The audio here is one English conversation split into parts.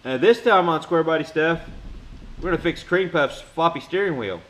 This time on Squarebody Stuff, we're going to fix Cream Puff's floppy steering wheel.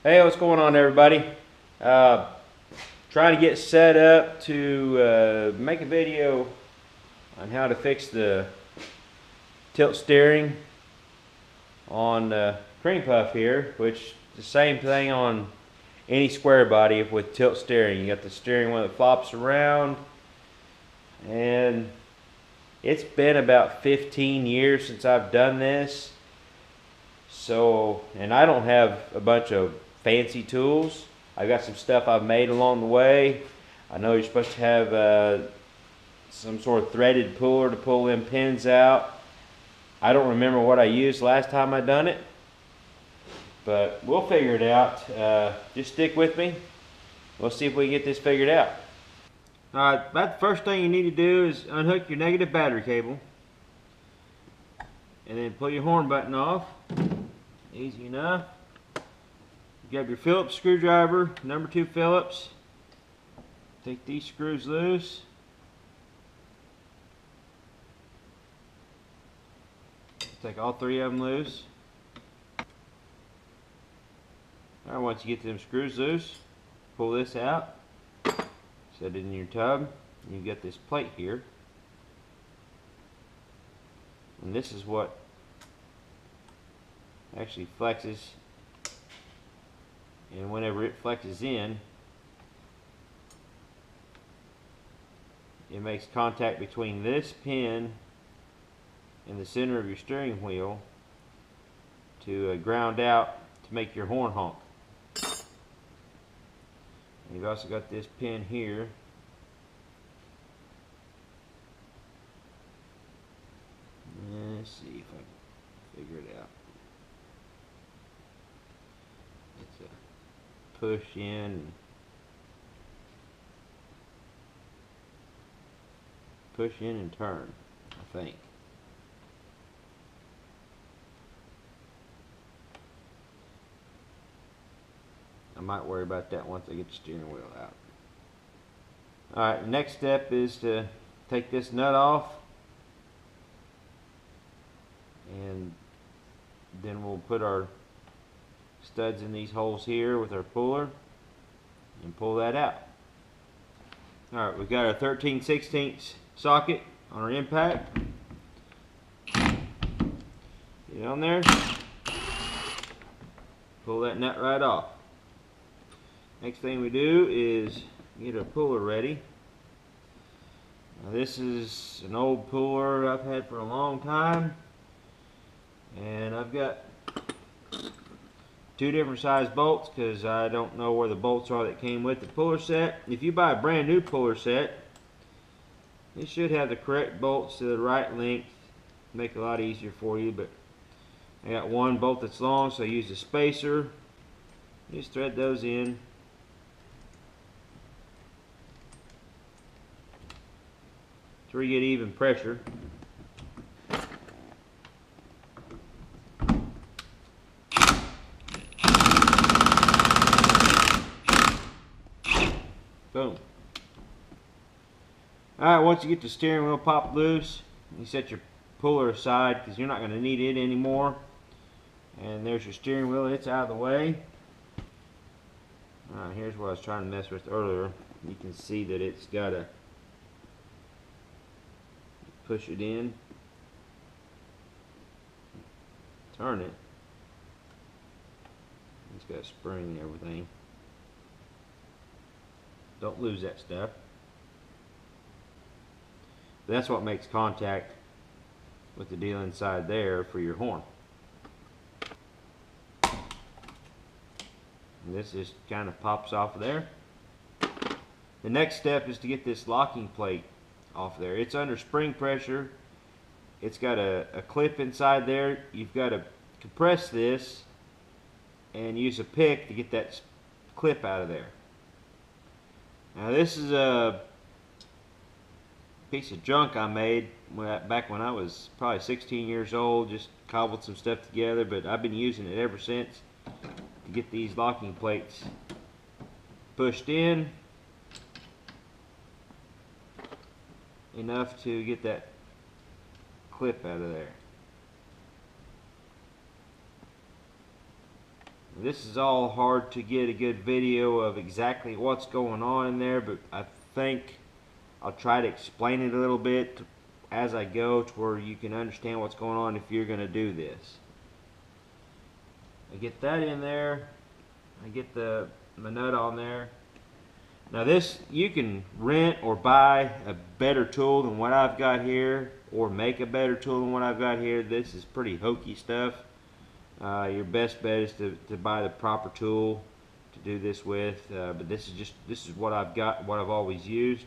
Hey, what's going on, everybody? Trying to get set up to make a video on how to fix the tilt steering on Cream Puff here, which is the same thing on any Squarebody with tilt steering. You got the steering wheel that flops around, and it's been about 15 years since I've done this. So, and I don't have a bunch of fancy tools. I've got some stuff I've made along the way. I know you're supposed to have some sort of threaded puller to pull them pins out. I don't remember what I used last time I done it, but we'll figure it out. Just stick with me. We'll see if we can get this figured out. Alright, about the first thing you need to do is unhook your negative battery cable and then pull your horn button off. Easy enough. Grab your Phillips screwdriver, number 2 Phillips. Take these screws loose. Take all 3 of them loose. Alright, once you get them screws loose, pull this out. Set it in your tub. And you've got this plate here. And this is what actually flexes. And whenever it flexes in, it makes contact between this pin and the center of your steering wheel to ground out to make your horn honk. And you've also got this pin here. Let's see if I can figure it out. It's a push in and turn, I think. I might worry about that once I get the steering wheel out. Alright, the next step is to take this nut off, and then we'll put our studs in these holes here with our puller and pull that out. Alright, we've got our 13/16 socket on our impact. Get it on there. Pull that nut right off. Next thing we do is get a puller ready. Now, this is an old puller I've had for a long time, and I've got 2 different size bolts because I don't know where the bolts are that came with the puller set. If you buy a brand new puller set, it should have the correct bolts to the right length. Make it a lot easier for you, but I got 1 bolt that's long, so I use a spacer. Just thread those in. So you get even pressure. Boom. Alright, once you get the steering wheel popped loose, you set your puller aside because you're not going to need it anymore. And there's your steering wheel, it's out of the way. Alright, here's what I was trying to mess with earlier. You can see that it's got to push it in, turn it, got a spring and everything. Don't lose that stuff. But that's what makes contact with the deal inside there for your horn. And this just kind of pops off of there. The next step is to get this locking plate off there. It's under spring pressure. It's got a clip inside there. You've got to compress this and use a pick to get that clip out of there. Now this is a piece of junk I made back when I was probably 16 years old. Just cobbled some stuff together, but I've been using it ever since to get these locking plates pushed in enough to get that clip out of there. This is all hard to get a good video of exactly what's going on in there, but I think I'll try to explain it a little bit as I go to where you can understand what's going on if you're going to do this. I get that in there. I get my nut on there. Now this, you can rent or buy a better tool than what I've got here, or make a better tool than what I've got here. This is pretty hokey stuff. Your best bet is to buy the proper tool to do this with, but this is what I've got, what I've always used.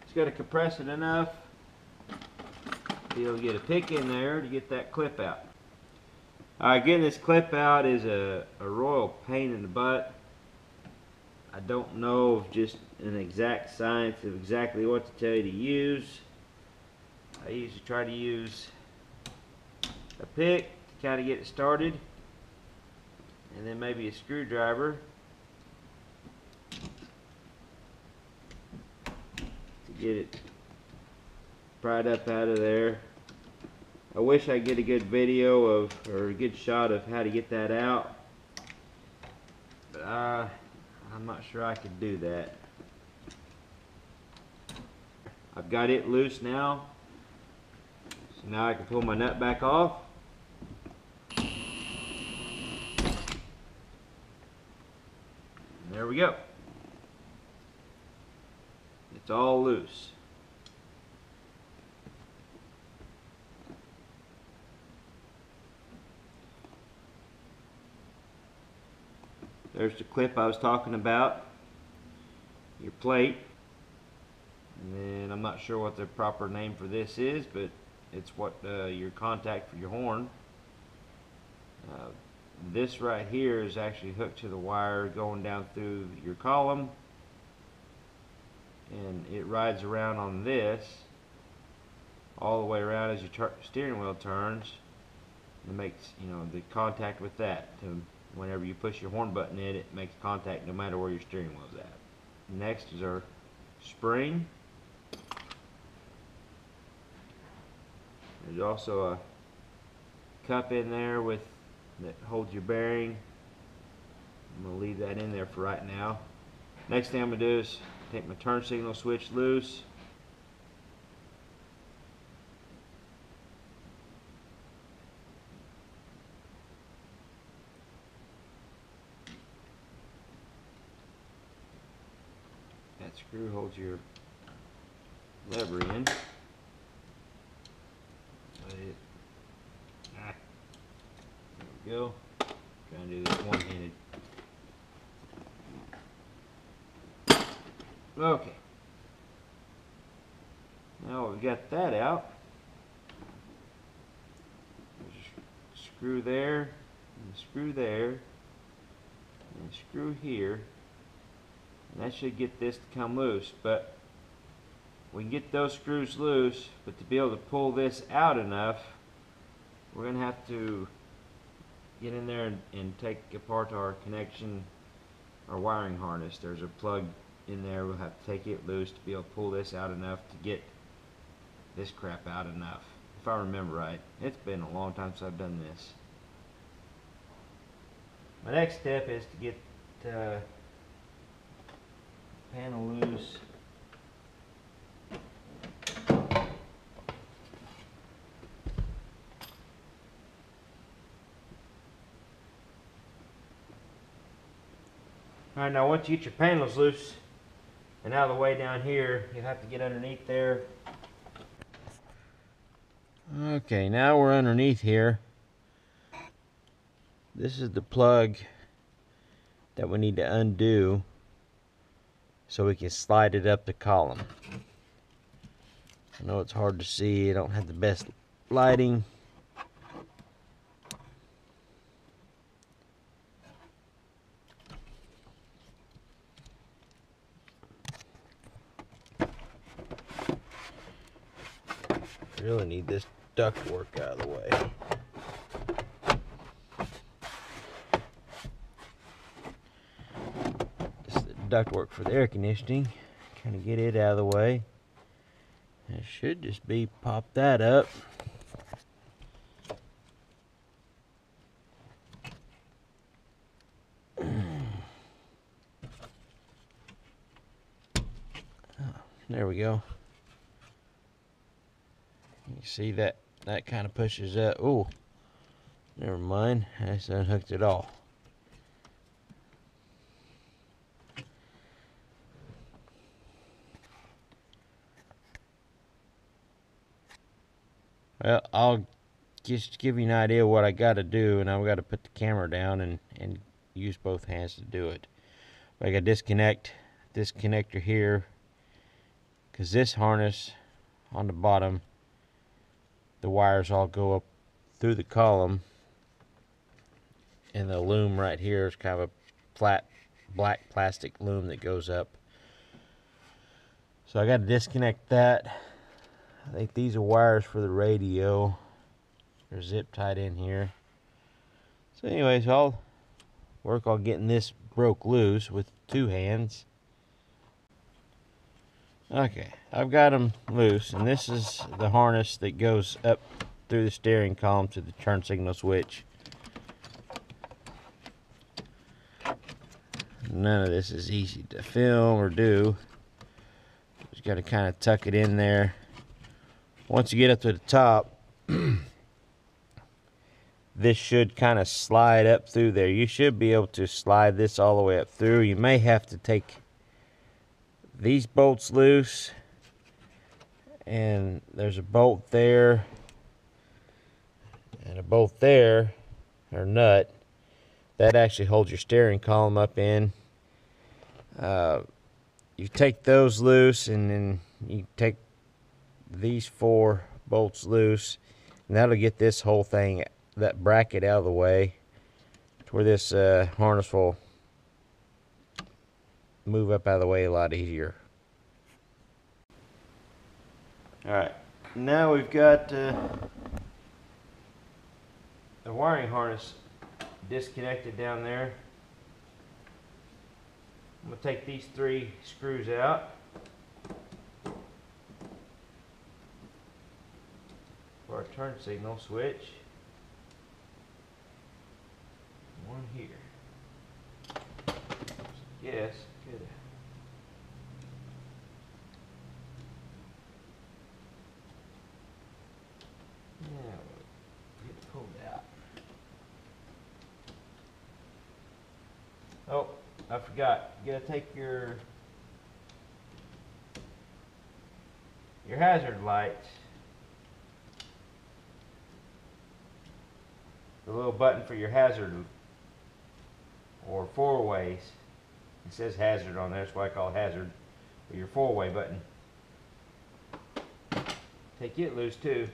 Just got to compress it enough to be able to get a pick in there to get that clip out. Getting this clip out is a royal pain in the butt. I don't know of just an exact science of exactly what to tell you to use. I usually try to use a pick to kind of get it started, and then maybe a screwdriver to get it pried up out of there. I wish I could get a good video of, or a good shot of how to get that out, but I'm not sure I could do that. I've got it loose now. So now I can pull my nut back off. And there we go. It's all loose. There's the clip I was talking about, your plate. And then I'm not sure what the proper name for this is, but it's what your contact for your horn. This right here is actually hooked to the wire going down through your column, and it rides around on this all the way around as your steering wheel turns. It makes, you know, the contact with that. Whenever you push your horn button in, it makes contact no matter where your steering wheel's at. Next is our spring. There's also a cup in there that holds your bearing. I'm going to leave that in there for right now. Next thing I'm going to do is take my turn signal switch loose. That screw holds your lever in. There we go. Trying to do this one-handed. Okay. Now we've got that out. There's a screw there, and a screw there, and a screw here. And that should get this to come loose, but we can get those screws loose, but to be able to pull this out enough, we're going to have to get in there and take apart our connection, our wiring harness. There's a plug in there. We'll have to take it loose to be able to pull this out enough to get this crap out enough, if I remember right. It's been a long time since I've done this. My next step is to get panel loose. Alright, now once you get your panels loose and out of the way down here, you'll have to get underneath there. Okay, now we're underneath here. This is the plug that we need to undo so we can slide it up the column. I know it's hard to see, I don't have the best lighting. Really need this ductwork out of the way. This is the ductwork for the air conditioning. Kind of get it out of the way. It should just be pop that up. There we go. You see that kind of pushes up. Oh, never mind. I just unhooked it all. Well, I'll just give you an idea of what I got to do, and I've got to put the camera down and use both hands to do it. But I got to disconnect this connector here, because this harness on the bottom, the wires all go up through the column, and the loom right here is kind of a flat black plastic loom that goes up. So I got to disconnect that. I think these are wires for the radio. They're zip tied in here. So anyways, I'll work on getting this broke loose with two hands. Okay, I've got them loose, and this is the harness that goes up through the steering column to the turn signal switch. None of this is easy to film or do. Just got to kind of tuck it in there. Once you get up to the top, this should kind of slide up through there. You should be able to slide this all the way up through. You may have to take these bolts loose, and there's a bolt there and a bolt there, or nut, that actually holds your steering column up in. You take those loose, and then you take these 4 bolts loose, and that'll get this whole thing, that bracket, out of the way to where this harness will move up out of the way a lot easier. Alright, now we've got the wiring harness disconnected down there. I'm going to take these 3 screws out. For our turn signal switch. One here. Yes, good. Now get it pulled out. Oh, I forgot. You gotta take your hazard lights. The little button for your hazard, or 4-ways. It says hazard on there, that's why I call it hazard. Or your 4-way button. Take it loose too.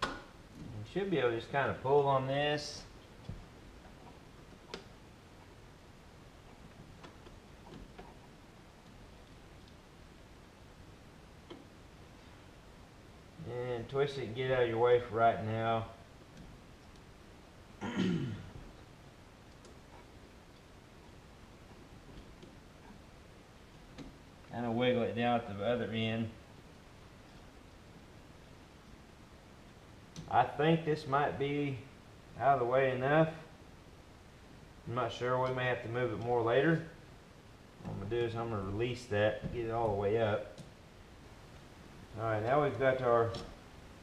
You should be able to just kind of pull on this. And twist it and get it out of your way for right now. Kind of wiggle it down at the other end. I think this might be out of the way enough. I'm not sure, we may have to move it more later. What I'm going to do is I'm going to release that and get it all the way up. Alright, now we've got our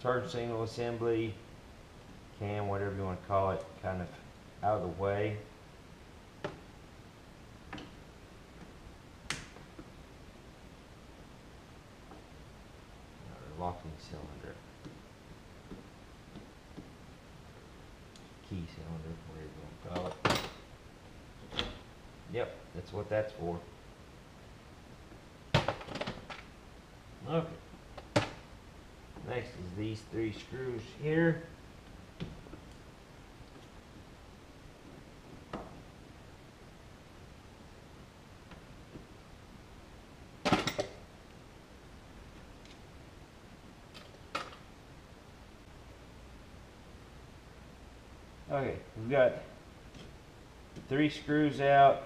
turn signal assembly, cam, whatever you want to call it, kind of out of the way. Our locking cylinder. Key cylinder, whatever you want to call it. Yep, that's what that's for. Okay. Next is these 3 screws here. Okay, we've got 3 screws out,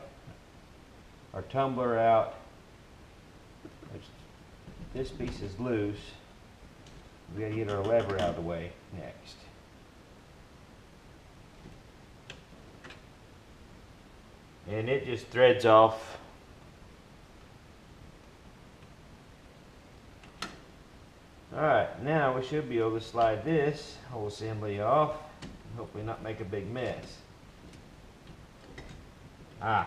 our tumbler out. This piece is loose. We gotta get our lever out of the way next. And it just threads off. Alright, now we should be able to slide this whole assembly off and hopefully not make a big mess. Yeah,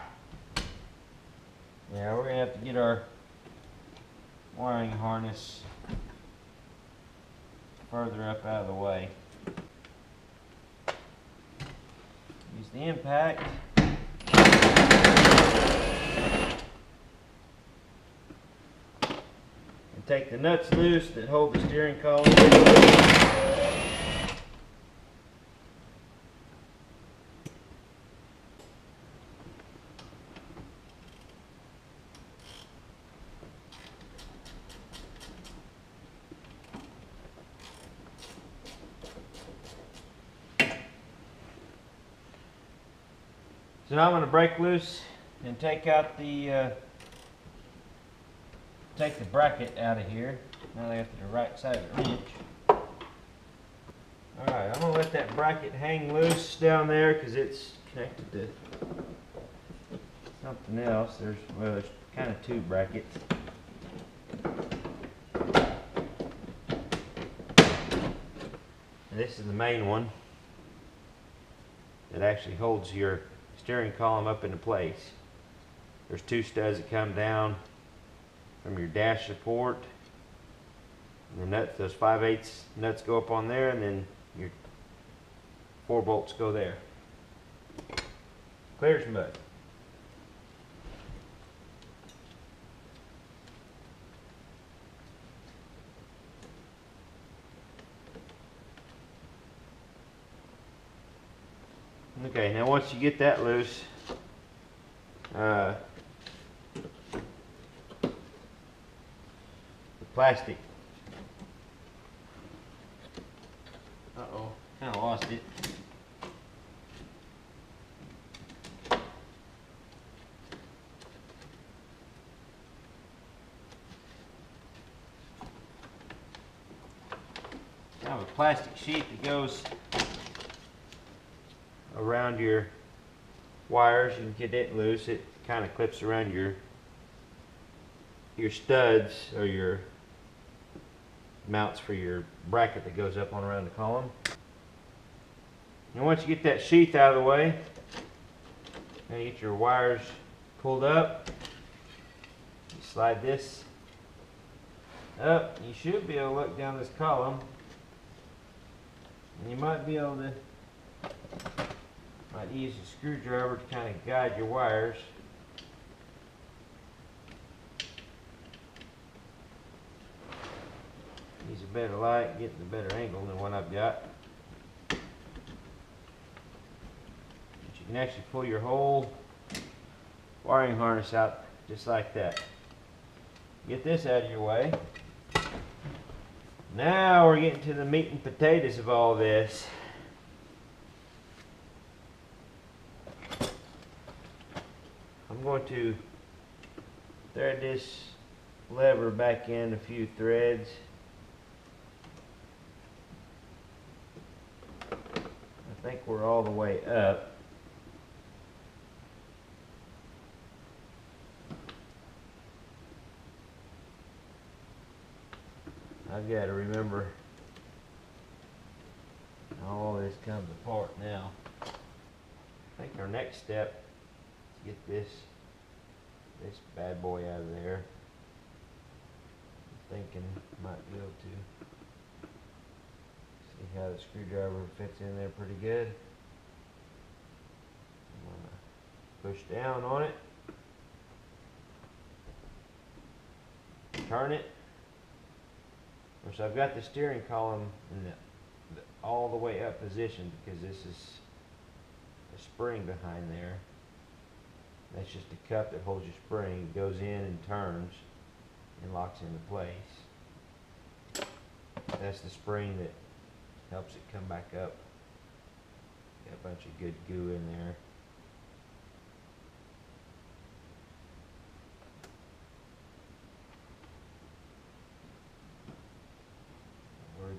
we're gonna have to get our wiring harness further up out of the way. Use the impact. And take the nuts loose that hold the steering column. So now I'm going to break loose and take out the bracket out of here. Now they have to the right side of the wrench. Alright, I'm going to let that bracket hang loose down there because it's connected to something else. There's kind of 2 brackets. And this is the main one that actually holds your steering column up into place. There's 2 studs that come down from your dash support. And the nuts, those 5/8 nuts go up on there, and then your 4 bolts go there. Clear as mud. Okay, now once you get that loose, the plastic. Uh-oh, kind of lost it. Now a plastic sheet that goes around your wires. You can get it loose. It kind of clips around your studs or your mounts for your bracket that goes up on around the column. And once you get that sheath out of the way, now you get your wires pulled up. You slide this up. You should be able to look down this column, and you might be able to use a screwdriver to kind of guide your wires. Use a better light, getting a better angle than what I've got. But you can actually pull your whole wiring harness out just like that. Get this out of your way. Now we're getting to the meat and potatoes of all this. I'm going to thread this lever back in a few threads. I think we're all the way up. I've got to remember how all this comes apart now. I think our next step is get this bad boy out of there. I'm thinking might be able to see how the screwdriver fits in there pretty good. I'm gonna push down on it, turn it. Of course, I've got the steering column in the all the way up position because this is a spring behind there. That's just a cup that holds your spring. It goes in and turns and locks into place. That's the spring that helps it come back up. Got a bunch of good goo in there. We're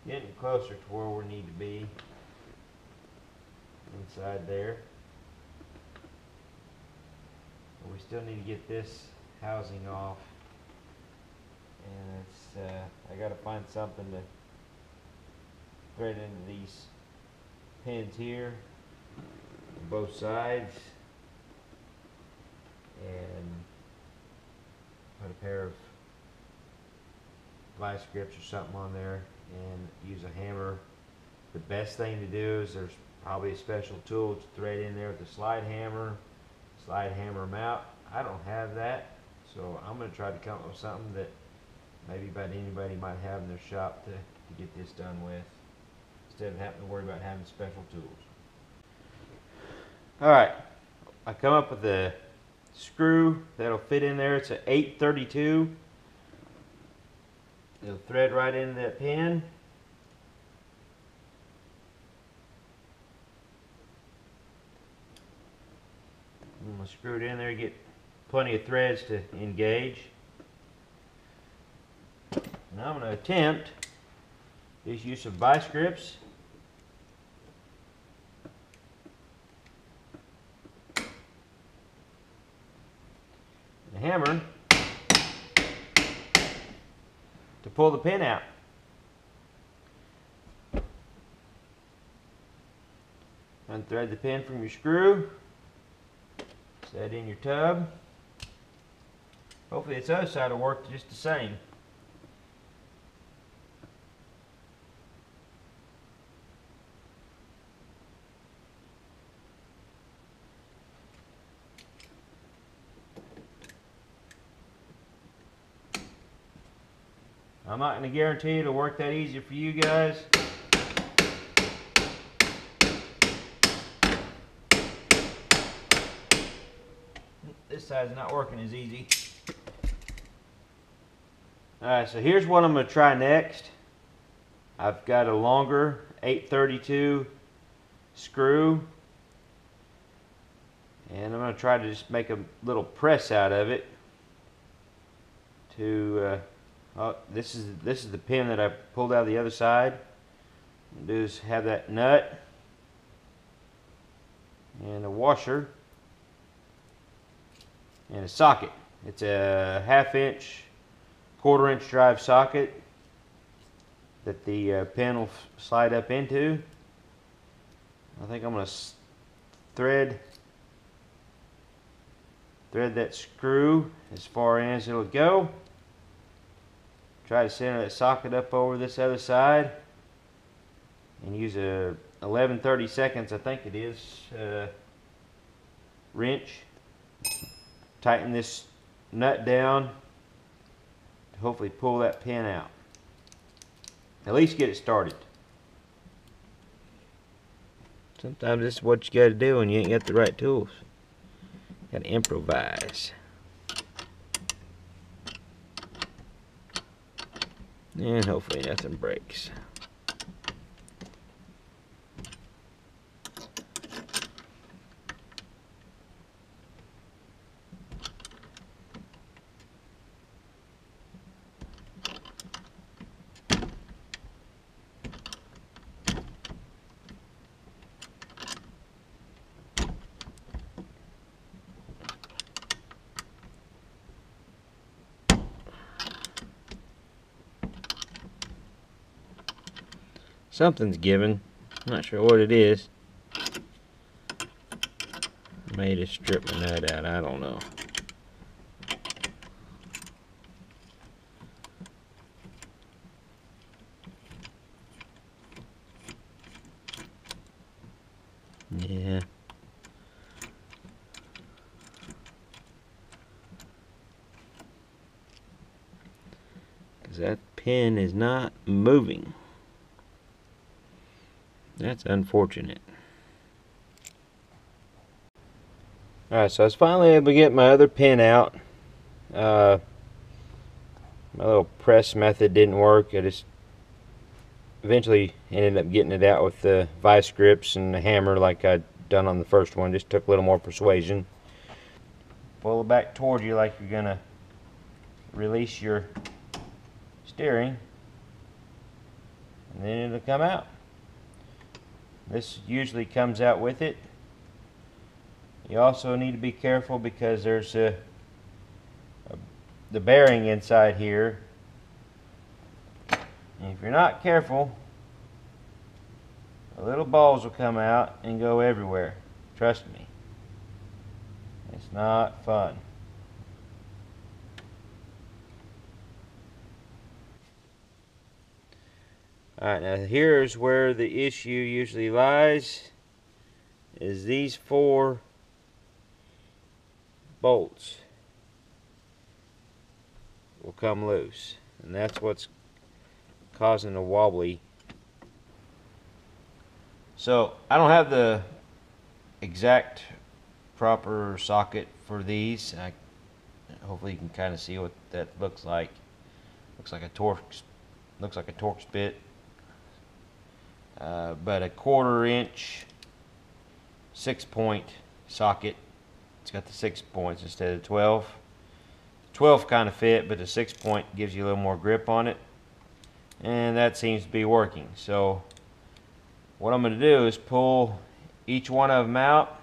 getting closer to where we need to be inside there. But we still need to get this housing off, and it's I gotta find something to thread into these pins here on both sides and put a pair of vice grips or something on there and use a hammer. The best thing to do is there's probably a special tool to thread in there with a slide hammer them out. I don't have that, so I'm going to try to come up with something that maybe about anybody might have in their shop to get this done with, instead of having to worry about having special tools. Alright, I come up with a screw that'll fit in there. It's an 832. It'll thread right into that pin. I'm going to screw it in there, get plenty of threads to engage. Now I'm going to attempt this use of vice grips. And a hammer to pull the pin out. Unthread the pin from your screw. Set in your tub. Hopefully this other side will work just the same. I'm not going to guarantee it'll work that easy for you guys. This side's not working as easy. Alright, so here's what I'm going to try next. I've got a longer 832 screw, and I'm going to try to just make a little press out of it to this is the pin that I pulled out of the other side. What I'll do is have that nut and a washer and a socket. It's a 1/2 inch, 1/4 inch drive socket that the pin will slide up into. I think I'm going to thread that screw as far in as it'll go. Try to center that socket up over this other side and use a 11/32, I think it is, wrench. Tighten this nut down to hopefully pull that pin out. At least get it started. Sometimes this is what you got to do when you ain't got the right tools. Got to improvise. And hopefully nothing breaks. Something's given. I'm not sure what it is. Made it strip my nut out, I don't know. Yeah. Because that pin is not moving. That's unfortunate. Alright, so I was finally able to get my other pin out. My little press method didn't work. I just eventually ended up getting it out with the vice grips and the hammer like I'd done on the first one. Just took a little more persuasion. Pull it back toward you like you're gonna release your steering, and then it'll come out. This usually comes out with it. You also need to be careful because there's the bearing inside here. And if you're not careful, the little balls will come out and go everywhere. Trust me. It's not fun. Alright, now here's where the issue usually lies, is these 4 bolts will come loose, and that's what's causing the wobbly. So I don't have the exact proper socket for these. Hopefully you can kind of see what that looks like. Looks like a torque bit, but a 1/4 inch 6-point socket. It's got the 6 points instead of 12. 12 kind of fit, but the 6-point gives you a little more grip on it, and that seems to be working. So what I'm going to do is pull each one of them out,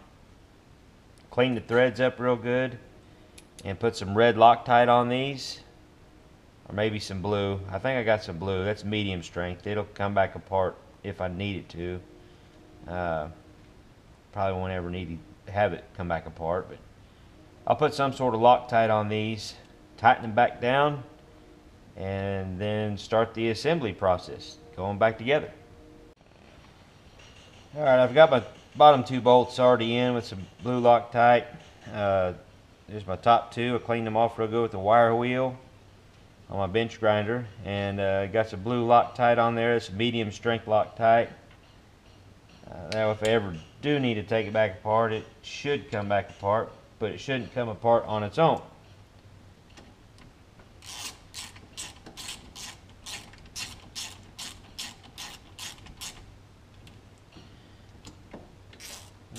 clean the threads up real good, and put some red Loctite on these, or maybe some blue. I think I got some blue. That's medium strength. It'll come back apart if I need it to. Probably won't ever need to have it come back apart, but I'll put some sort of Loctite on these, tighten them back down, and then start the assembly process, going back together. Alright, I've got my bottom 2 bolts already in with some blue Loctite. There's my top 2. I cleaned them off real good with the wire wheel on my bench grinder, and got some blue Loctite on there. It's medium strength Loctite. Now if I ever do need to take it back apart, it should come back apart, but it shouldn't come apart on its own.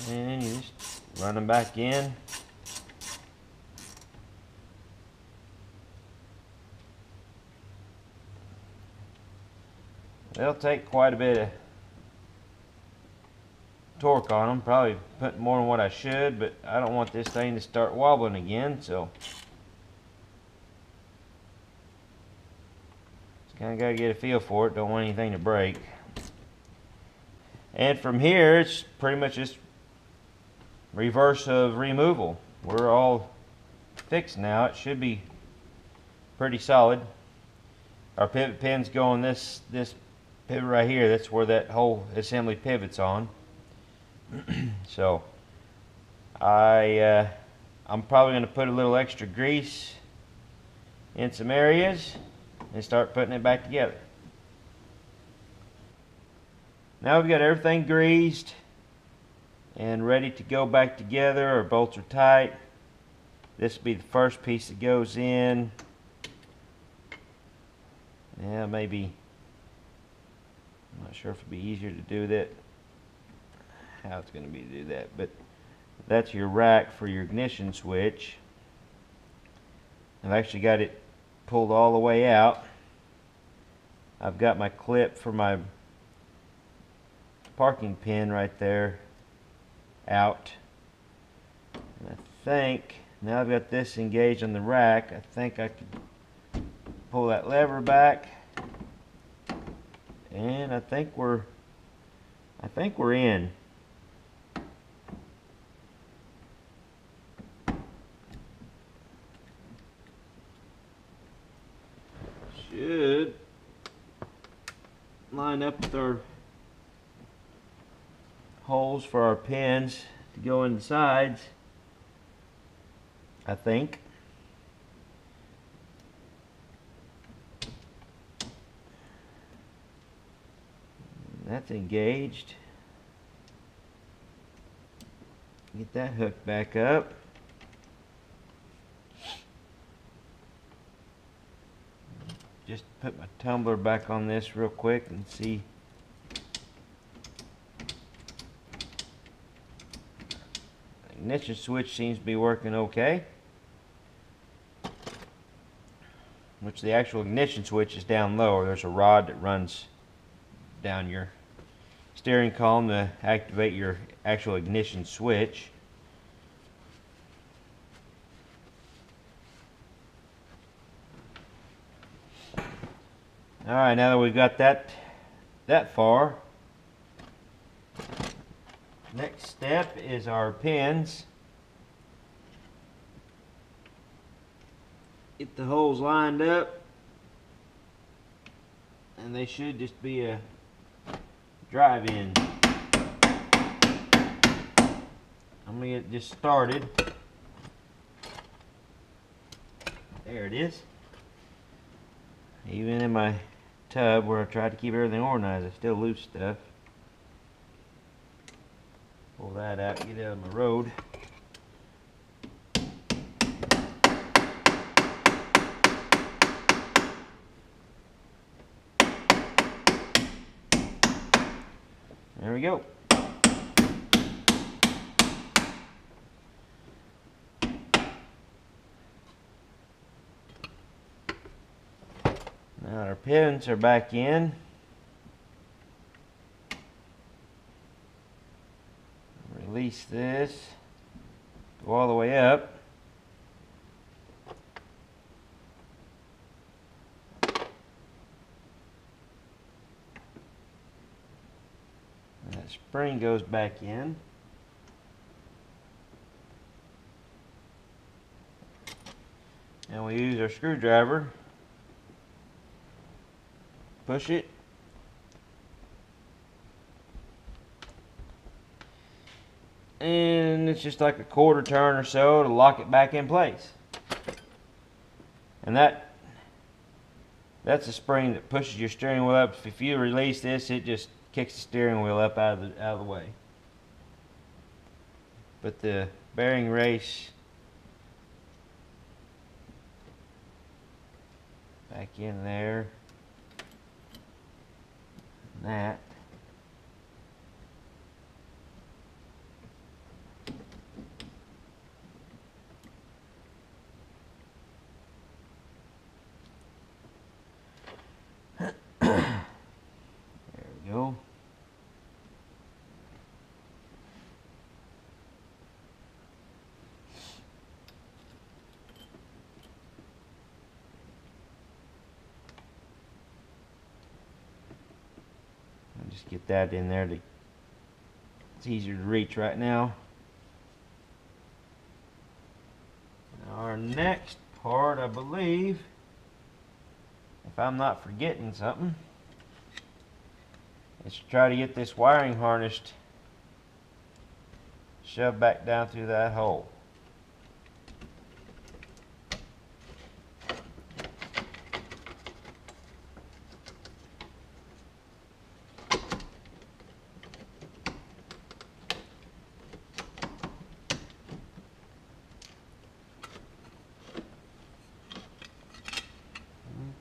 And you just run them back in. They'll take quite a bit of torque on them, probably putting more than what I should, but I don't want this thing to start wobbling again, so just kind of got to get a feel for it. Don't want anything to break. And from here, it's pretty much just reverse of removal. We're all fixed now. It should be pretty solid. Our pivot pins go on this pivot right here. That's where that whole assembly pivots on. So I'm probably going to put a little extra grease in some areas and start putting it back together. Now we've got everything greased and ready to go back together. Our bolts are tight. This will be the first piece that goes in. Yeah, maybe, I'm not sure if it'd be easier to do that, how it's going to be to do that, but that's your rack for your ignition switch. I've actually got it pulled all the way out. I've got my clip for my parking pin right there out. And I think, now I've got this engaged on the rack, I think I could pull that lever back, and I think we're in. should line up with our holes for our pins to go in the sides, I think. That's engaged. Get that hooked back up. Just put my tumbler back on this real quick and see. The ignition switch seems to be working okay. Which the actual ignition switch is down lower. There's a rod that runs down your steering column to activate your actual ignition switch. Alright, now that we've got that far, next step is our pins. Get the holes lined up, and they should just be a drive-in. I'm going to get just started. There it is. Even in my tub where I tried to keep everything organized, I still lose stuff. Pull that out, get it out of my road. There we go. Now our pins are back in. Release this. Go all the way up. And that spring goes back in. And we use our screwdriver. Push it. And it's just like a quarter turn or so to lock it back in place. And that's a spring that pushes your steering wheel up. If you release this, it just kicks the steering wheel up out of the way. But the bearing race back in there. That. There we go. Just get that in there. It's easier to reach right now. Our next part, I believe, if I'm not forgetting something, is to try to get this wiring harness shoved back down through that hole.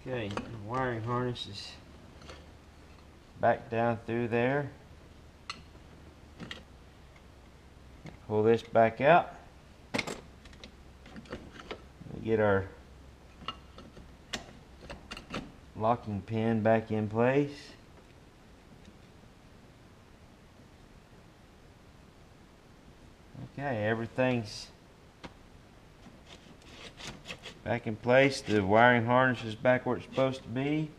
Okay, the wiring harness is back down through there. Pull this back out. We get our locking pin back in place. Okay, everything's back in place. The wiring harness is back where it's supposed to be.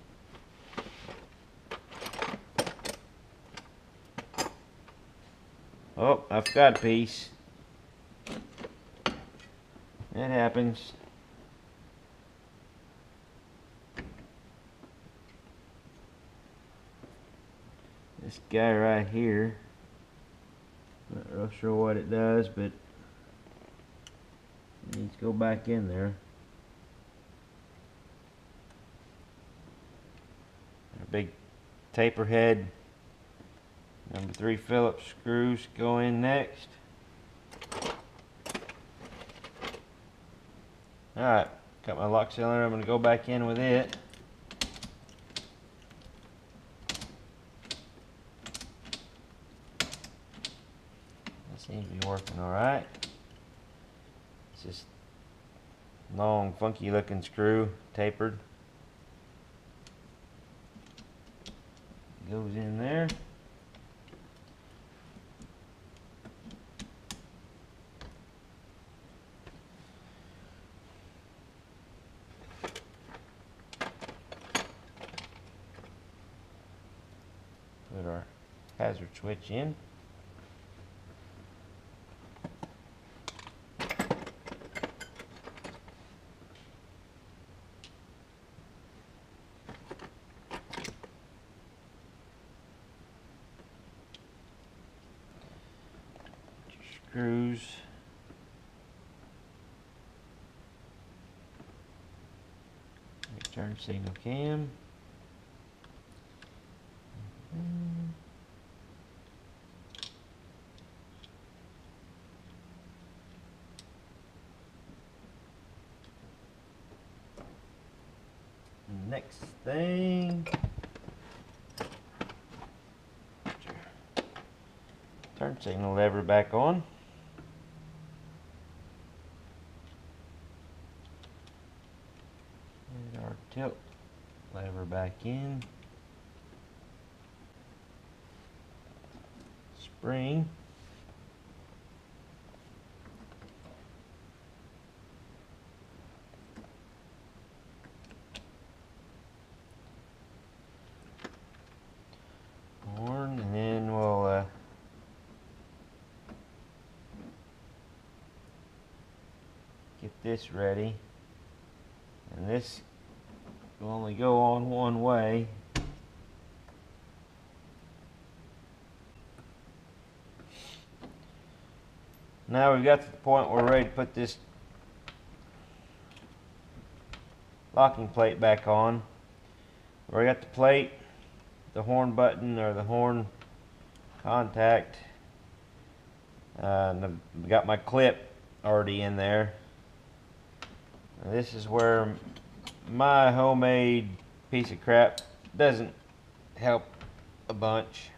Oh, I forgot a piece. It happens. this guy right here. Not real sure what it does, but it needs to go back in there. A big taper head number 3 Phillips screws go in next. Alright, got my lock cylinder. I'm going to go back in with it. That seems to be working alright. It's just long, funky looking screw, tapered. Goes in there. Put our hazard switch in. Screws. Turn signal cam. Next thing, turn signal lever back on. And our tilt lever back in. Spring. Horn, and then we'll get this ready. And this will only go on one way. Now we've got to the point where we're ready to put this locking plate back on. We got the plate, the horn button or the horn contact. I've got my clip already in there. Now this is where my homemade piece of crap doesn't help a bunch.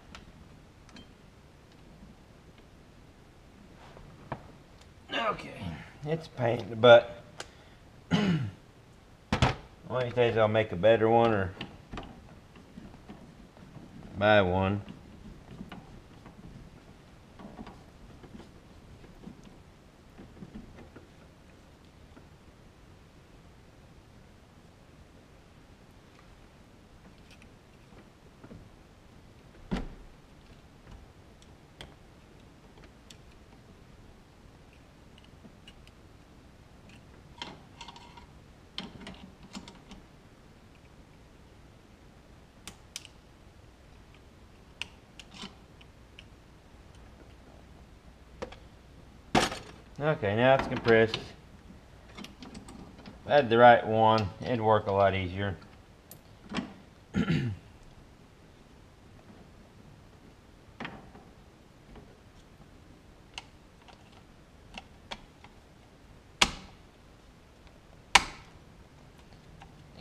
Okay, it's a pain in the butt. One of these days I'll make a better one or buy one. Okay, now it's compressed. If I had the right one, it'd work a lot easier.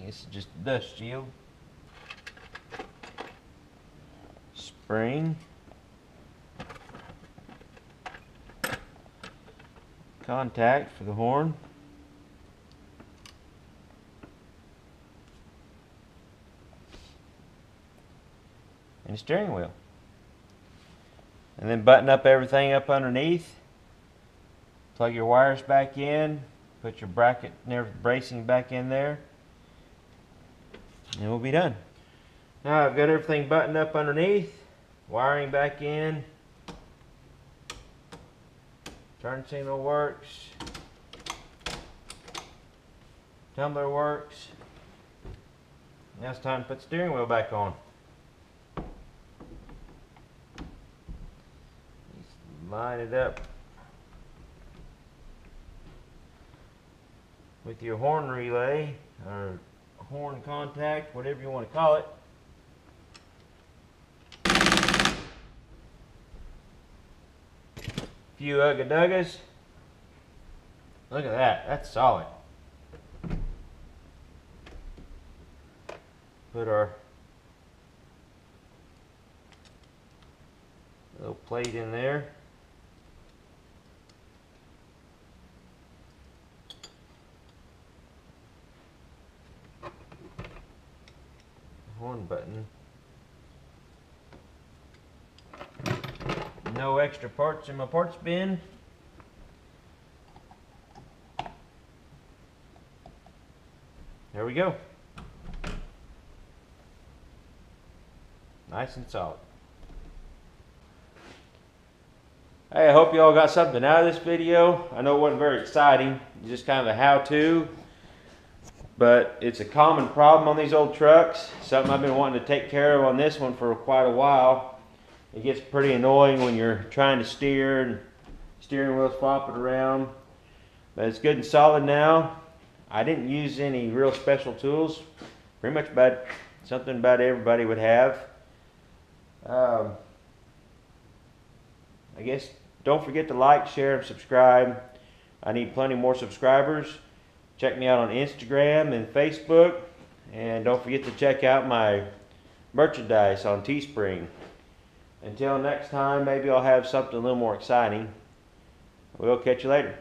This is just a dust shield. Spring. Contact for the horn. And a steering wheel. And then button up everything up underneath. Plug your wires back in. Put your bracket and bracing back in there. And we'll be done. Now I've got everything buttoned up underneath. Wiring back in. Turn signal works. Tumbler works. Now it's time to put the steering wheel back on. line it up with your horn relay or horn contact, whatever you want to call it. Few ugga-duggas. Look at that, that's solid. Put our little plate in there. Horn button. No extra parts in my parts bin. There we go. Nice and solid. Hey, I hope you all got something out of this video. I know it wasn't very exciting, just kind of a how-to, but it's a common problem on these old trucks. Something I've been wanting to take care of on this one for quite a while. It gets pretty annoying when you're trying to steer and steering wheel's flopping around, but it's good and solid now. I didn't use any real special tools. Pretty much about something about everybody would have. I guess don't forget to like, share, and subscribe. I need plenty more subscribers. Check me out on Instagram and Facebook. And don't forget to check out my merchandise on Teespring. Until next time, maybe I'll have something a little more exciting. We'll catch you later.